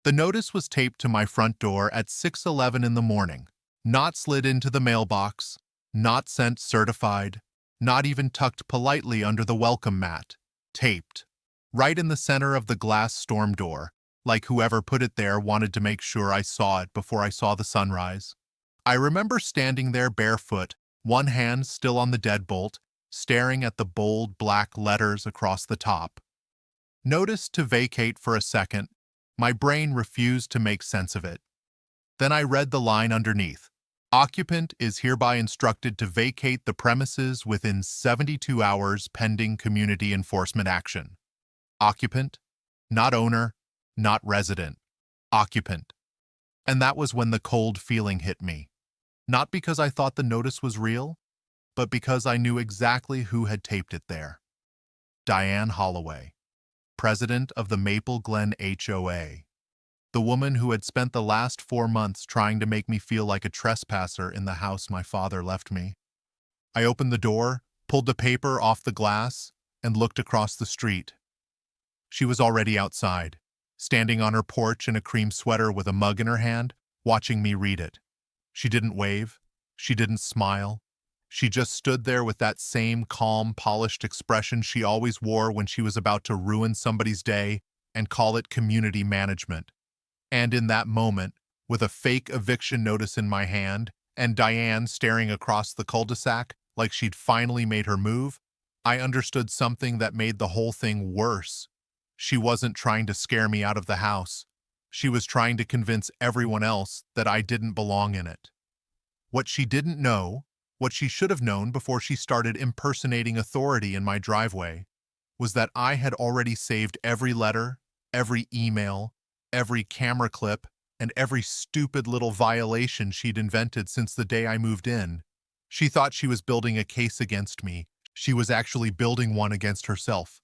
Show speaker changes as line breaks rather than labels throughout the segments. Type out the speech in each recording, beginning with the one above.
The notice was taped to my front door at 6:11 in the morning, not slid into the mailbox, not sent certified, not even tucked politely under the welcome mat. Taped, right in the center of the glass storm door, like whoever put it there wanted to make sure I saw it before I saw the sunrise. I remember standing there barefoot, one hand still on the deadbolt, staring at the bold black letters across the top. Notice to vacate for a second. My brain refused to make sense of it. Then I read the line underneath. Occupant is hereby instructed to vacate the premises within 72 hours pending community enforcement action. Occupant, not owner, not resident. Occupant. And that was when the cold feeling hit me. Not because I thought the notice was real, but because I knew exactly who had taped it there. Diane Holloway, president of the Maple Glen HOA. The woman who had spent the last 4 months trying to make me feel like a trespasser in the house my father left me. I opened the door, pulled the paper off the glass, and looked across the street. She was already outside, standing on her porch in a cream sweater with a mug in her hand, watching me read it. She didn't wave. She didn't smile. She just stood there with that same calm, polished expression she always wore when she was about to ruin somebody's day and call it community management. And in that moment, with a fake eviction notice in my hand and Diane staring across the cul-de-sac like she'd finally made her move, I understood something that made the whole thing worse. She wasn't trying to scare me out of the house. She was trying to convince everyone else that I didn't belong in it. What she didn't know, what she should have known before she started impersonating authority in my driveway, was that I had already saved every letter, every email, every camera clip, and every stupid little violation she'd invented since the day I moved in. She thought she was building a case against me. She was actually building one against herself.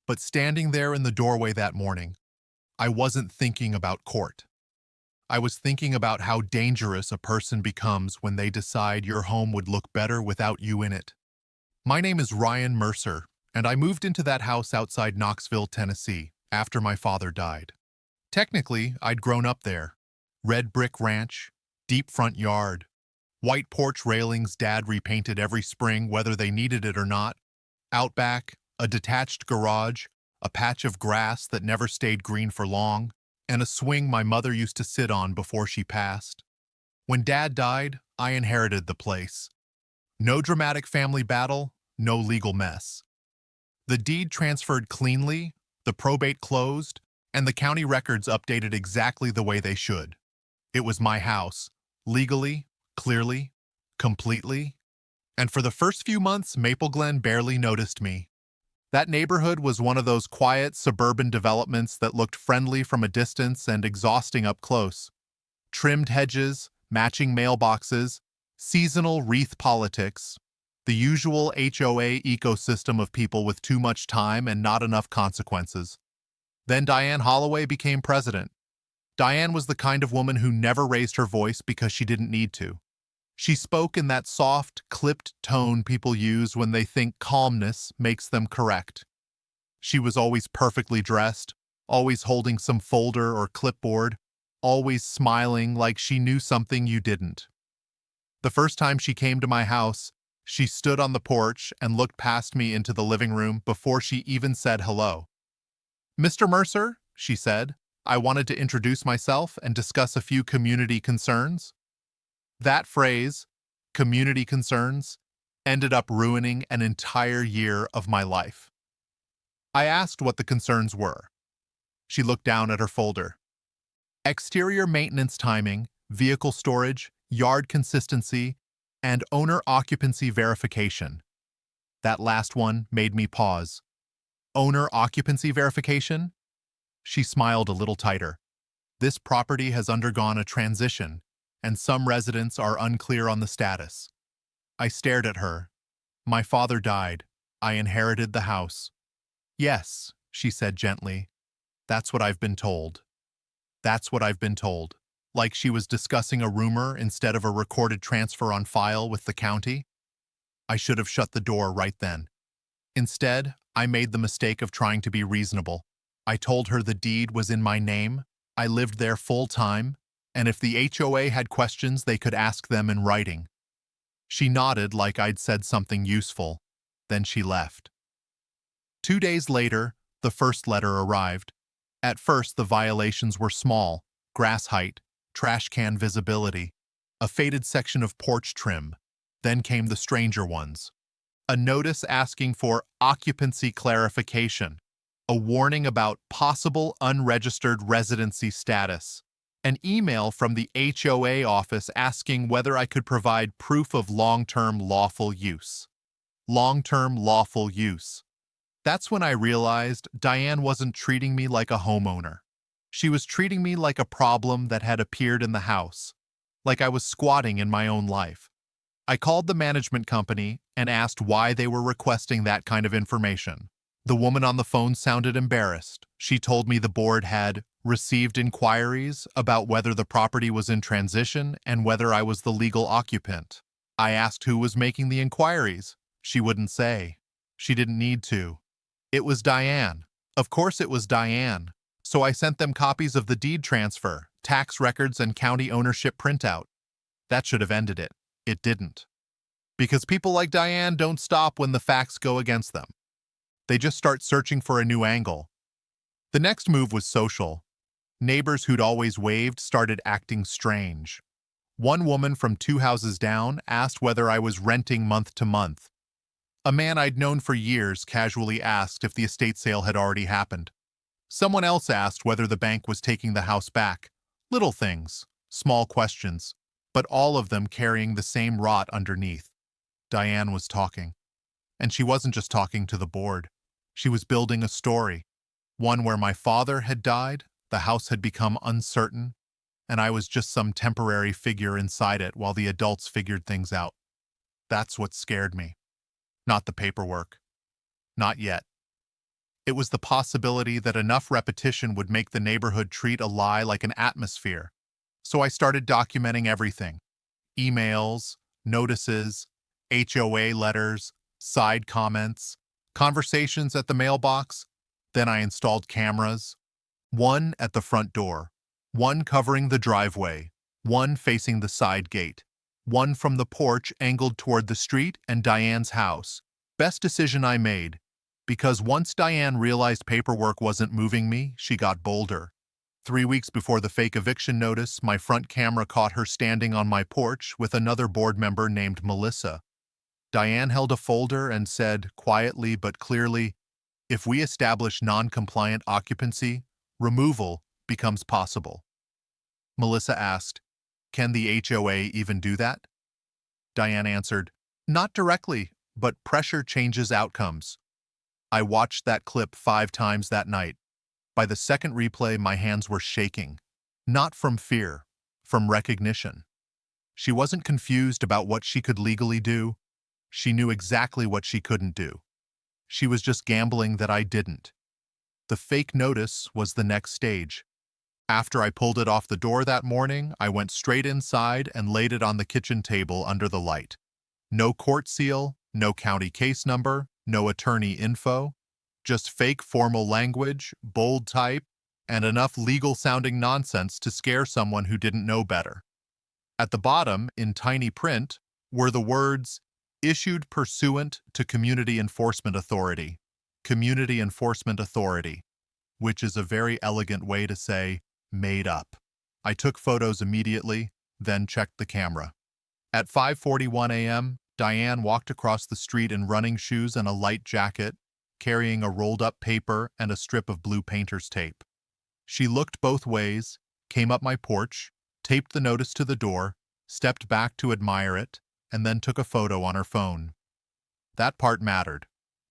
But standing there in the doorway that morning, I wasn't thinking about court. I was thinking about how dangerous a person becomes when they decide your home would look better without you in it. My name is Ryan Mercer, and I moved into that house outside Knoxville, Tennessee, after my father died. Technically, I'd grown up there. Red brick ranch, deep front yard, white porch railings Dad repainted every spring whether they needed it or not, out back, a detached garage, a patch of grass that never stayed green for long, and a swing my mother used to sit on before she passed. When Dad died, I inherited the place. No dramatic family battle, no legal mess. The deed transferred cleanly, the probate closed, and the county records updated exactly the way they should. It was my house, legally, clearly, completely. And for the first few months, Maple Glen barely noticed me. That neighborhood was one of those quiet suburban developments that looked friendly from a distance and exhausting up close. Trimmed hedges, matching mailboxes, seasonal wreath politics, the usual HOA ecosystem of people with too much time and not enough consequences. Then Diane Holloway became president. Diane was the kind of woman who never raised her voice because she didn't need to. She spoke in that soft, clipped tone people use when they think calmness makes them correct. She was always perfectly dressed, always holding some folder or clipboard, always smiling like she knew something you didn't. The first time she came to my house, she stood on the porch and looked past me into the living room before she even said hello. "Mr. Mercer," she said, "I wanted to introduce myself and discuss a few community concerns." That phrase, community concerns, ended up ruining an entire year of my life. I asked what the concerns were. She looked down at her folder. Exterior maintenance timing, vehicle storage, yard consistency, and owner occupancy verification. That last one made me pause. Owner occupancy verification? She smiled a little tighter. This property has undergone a transition, and some residents are unclear on the status. I stared at her. My father died. I inherited the house. "Yes," she said gently. "That's what I've been told." That's what I've been told. Like she was discussing a rumor instead of a recorded transfer on file with the county. I should have shut the door right then. Instead, I made the mistake of trying to be reasonable. I told her the deed was in my name. I lived there full-time, and if the HOA had questions, they could ask them in writing. She nodded like I'd said something useful. Then she left. 2 days later, the first letter arrived. At first, the violations were small: grass height, trash can visibility, a faded section of porch trim. Then came the stranger ones. A notice asking for occupancy clarification, a warning about possible unregistered residency status, an email from the HOA office asking whether I could provide proof of long-term lawful use. Long-term lawful use. That's when I realized Diane wasn't treating me like a homeowner. She was treating me like a problem that had appeared in the house, like I was squatting in my own life. I called the management company and asked why they were requesting that kind of information. The woman on the phone sounded embarrassed. She told me the board had received inquiries about whether the property was in transition and whether I was the legal occupant. I asked who was making the inquiries. She wouldn't say. She didn't need to. It was Diane. Of course it was Diane. So I sent them copies of the deed transfer, tax records, and county ownership printout. That should have ended it. It didn't. Because people like Diane don't stop when the facts go against them. They just start searching for a new angle. The next move was social. Neighbors who'd always waved started acting strange. One woman from 2 houses down asked whether I was renting month to month. A man I'd known for years casually asked if the estate sale had already happened. Someone else asked whether the bank was taking the house back. Little things, small questions, but all of them carrying the same rot underneath. Diane was talking. And she wasn't just talking to the board. She was building a story. One where my father had died, the house had become uncertain, and I was just some temporary figure inside it while the adults figured things out. That's what scared me. Not the paperwork. Not yet. It was the possibility that enough repetition would make the neighborhood treat a lie like an atmosphere. So I started documenting everything. Emails, notices, HOA letters, side comments, conversations at the mailbox. Then I installed cameras. One at the front door, one covering the driveway, one facing the side gate, one from the porch angled toward the street and Diane's house. Best decision I made, because once Diane realized paperwork wasn't moving me, she got bolder. 3 weeks before the fake eviction notice, my front camera caught her standing on my porch with another board member named Melissa. Diane held a folder and said, quietly but clearly, "If we establish non-compliant occupancy, removal becomes possible." Melissa asked, "Can the HOA even do that?" Diane answered, "Not directly, but pressure changes outcomes." I watched that clip 5 times that night. By the second replay, my hands were shaking. Not from fear, from recognition. She wasn't confused about what she could legally do. She knew exactly what she couldn't do. She was just gambling that I didn't. The fake notice was the next stage. After I pulled it off the door that morning, I went straight inside and laid it on the kitchen table under the light. No court seal, no county case number, no attorney info, just fake formal language, bold type, and enough legal-sounding nonsense to scare someone who didn't know better. At the bottom, in tiny print, were the words, "Issued pursuant to Community Enforcement Authority." Community Enforcement Authority, which is a very elegant way to say, made up. I took photos immediately, then checked the camera. At 5:41 a.m., Diane walked across the street in running shoes and a light jacket, carrying a rolled-up paper and a strip of blue painter's tape. She looked both ways, came up my porch, taped the notice to the door, stepped back to admire it, and then took a photo on her phone. That part mattered,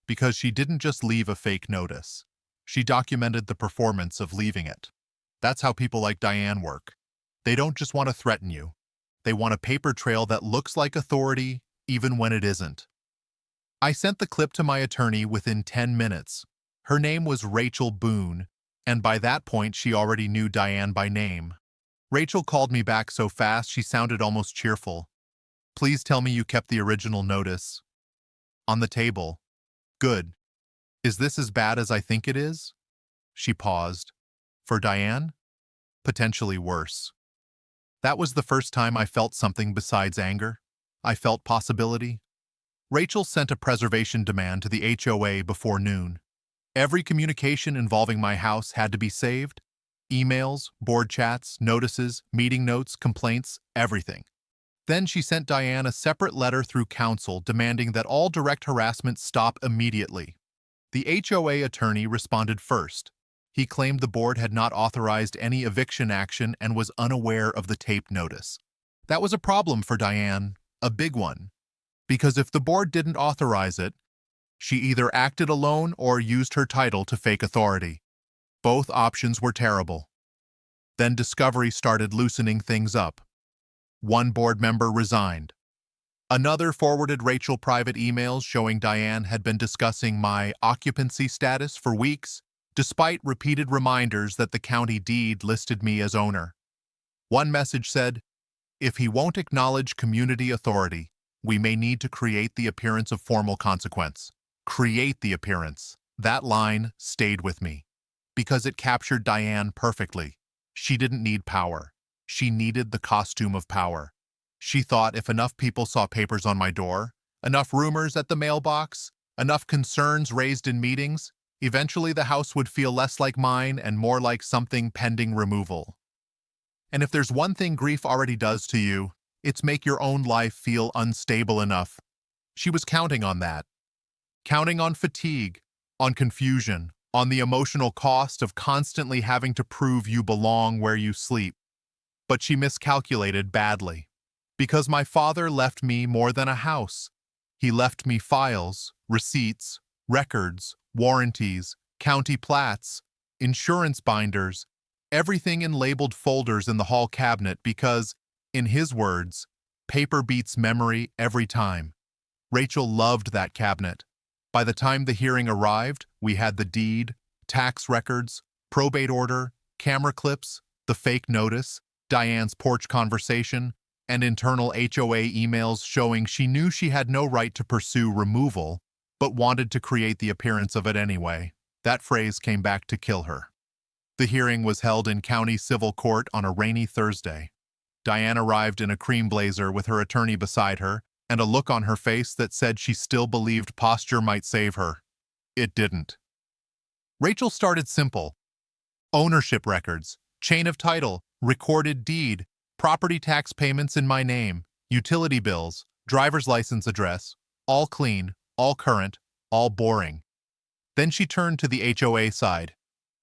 because she didn't just leave a fake notice. She documented the performance of leaving it. That's how people like Diane work. They don't just want to threaten you. They want a paper trail that looks like authority, even when it isn't. I sent the clip to my attorney within 10 minutes. Her name was Rachel Boone, and by that point she already knew Diane by name. Rachel called me back so fast she sounded almost cheerful. "Please tell me you kept the original notice." "On the table." "Good. Is this as bad as I think it is?" She paused. "For Diane?" potentially worse. That was the first time I felt something besides anger. I felt possibility. Rachel sent a preservation demand to the HOA before noon. Every communication involving my house had to be saved. Emails, board chats, notices, meeting notes, complaints, everything. Then she sent Diane a separate letter through counsel demanding that all direct harassment stop immediately. The HOA attorney responded first. He claimed the board had not authorized any eviction action and was unaware of the tape notice. That was a problem for Diane, a big one, because if the board didn't authorize it, she either acted alone or used her title to fake authority. Both options were terrible. Then discovery started loosening things up. One board member resigned. Another forwarded Rachel private emails showing Diane had been discussing my occupancy status for weeks, despite repeated reminders that the county deed listed me as owner. One message said, "If he won't acknowledge community authority, we may need to create the appearance of formal consequence." Create the appearance. That line stayed with me, because it captured Diane perfectly. She didn't need power. She needed the costume of power. She thought if enough people saw papers on my door, enough rumors at the mailbox, enough concerns raised in meetings, eventually the house would feel less like mine and more like something pending removal. And if there's one thing grief already does to you, it's make your own life feel unstable enough. She was counting on that. Counting on fatigue, on confusion, on the emotional cost of constantly having to prove you belong where you sleep. But she miscalculated badly. Because my father left me more than a house. He left me files, receipts, records, warranties, county plats, insurance binders, everything in labeled folders in the hall cabinet because, in his words, paper beats memory every time. Rachel loved that cabinet. By the time the hearing arrived, we had the deed, tax records, probate order, camera clips, the fake notice, Diane's porch conversation, and internal HOA emails showing she knew she had no right to pursue removal, but wanted to create the appearance of it anyway. That phrase came back to kill her. The hearing was held in county civil court on a rainy Thursday. Diane arrived in a cream blazer with her attorney beside her, and a look on her face that said she still believed posture might save her. It didn't. Rachel started simple. Ownership records, chain of title, recorded deed, property tax payments in my name, utility bills, driver's license address, all clean, all current, all boring. Then she turned to the HOA side.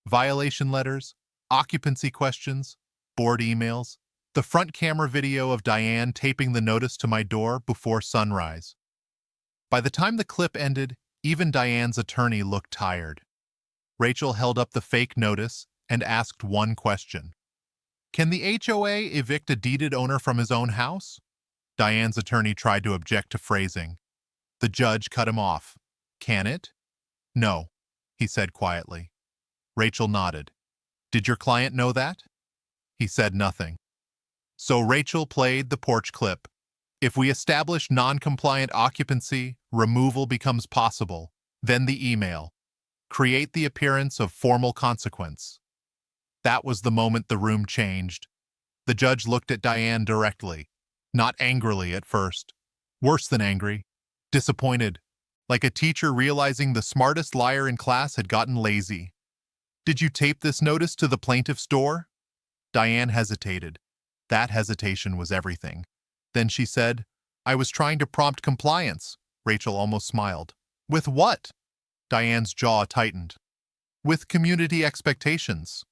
Violation letters, occupancy questions, board emails, the front camera video of Diane taping the notice to my door before sunrise. By the time the clip ended, even Diane's attorney looked tired. Rachel held up the fake notice and asked one question. Can the HOA evict a deeded owner from his own house? Diane's attorney tried to object to phrasing. The judge cut him off. Can it? No, he said quietly. Rachel nodded. Did your client know that? He said nothing. So Rachel played the porch clip. If we establish non-compliant occupancy, removal becomes possible. Then the email. Create the appearance of formal consequence. That was the moment the room changed. The judge looked at Diane directly, not angrily at first. Worse than angry. Disappointed. Like a teacher realizing the smartest liar in class had gotten lazy. Did you tape this notice to the plaintiff's door? Diane hesitated. That hesitation was everything. Then she said, I was trying to prompt compliance. Rachel almost smiled. With what? Diane's jaw tightened. With community expectations.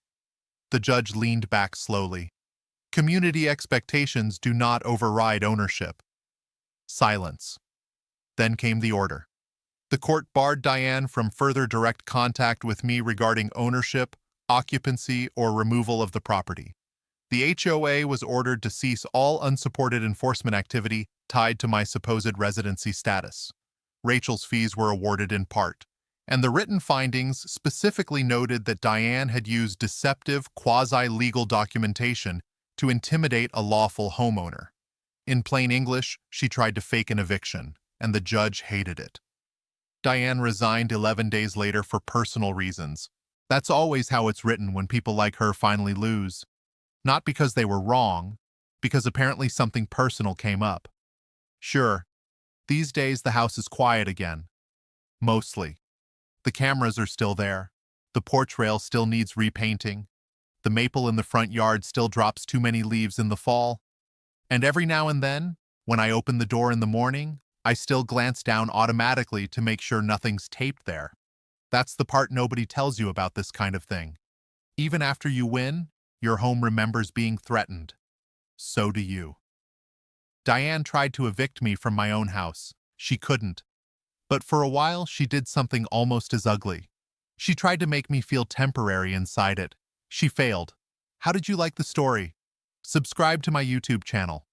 The judge leaned back slowly. Community expectations do not override ownership. Silence. Then came the order. The court barred Diane from further direct contact with me regarding ownership, occupancy, or removal of the property. The HOA was ordered to cease all unsupported enforcement activity tied to my supposed residency status. Rachel's fees were awarded in part, and the written findings specifically noted that Diane had used deceptive quasi-legal documentation to intimidate a lawful homeowner. In plain English, she tried to fake an eviction, and the judge hated it. Diane resigned 11 days later for personal reasons. That's always how it's written when people like her finally lose. Not because they were wrong, because apparently something personal came up. Sure, these days the house is quiet again. Mostly. The cameras are still there. The porch rail still needs repainting. The maple in the front yard still drops too many leaves in the fall. And every now and then, when I open the door in the morning, I still glance down automatically to make sure nothing's taped there. That's the part nobody tells you about this kind of thing. Even after you win, your home remembers being threatened. So do you. Diane tried to evict me from my own house. She couldn't. But for a while, she did something almost as ugly. She tried to make me feel temporary inside it. She failed. How did you like the story? Subscribe to my YouTube channel.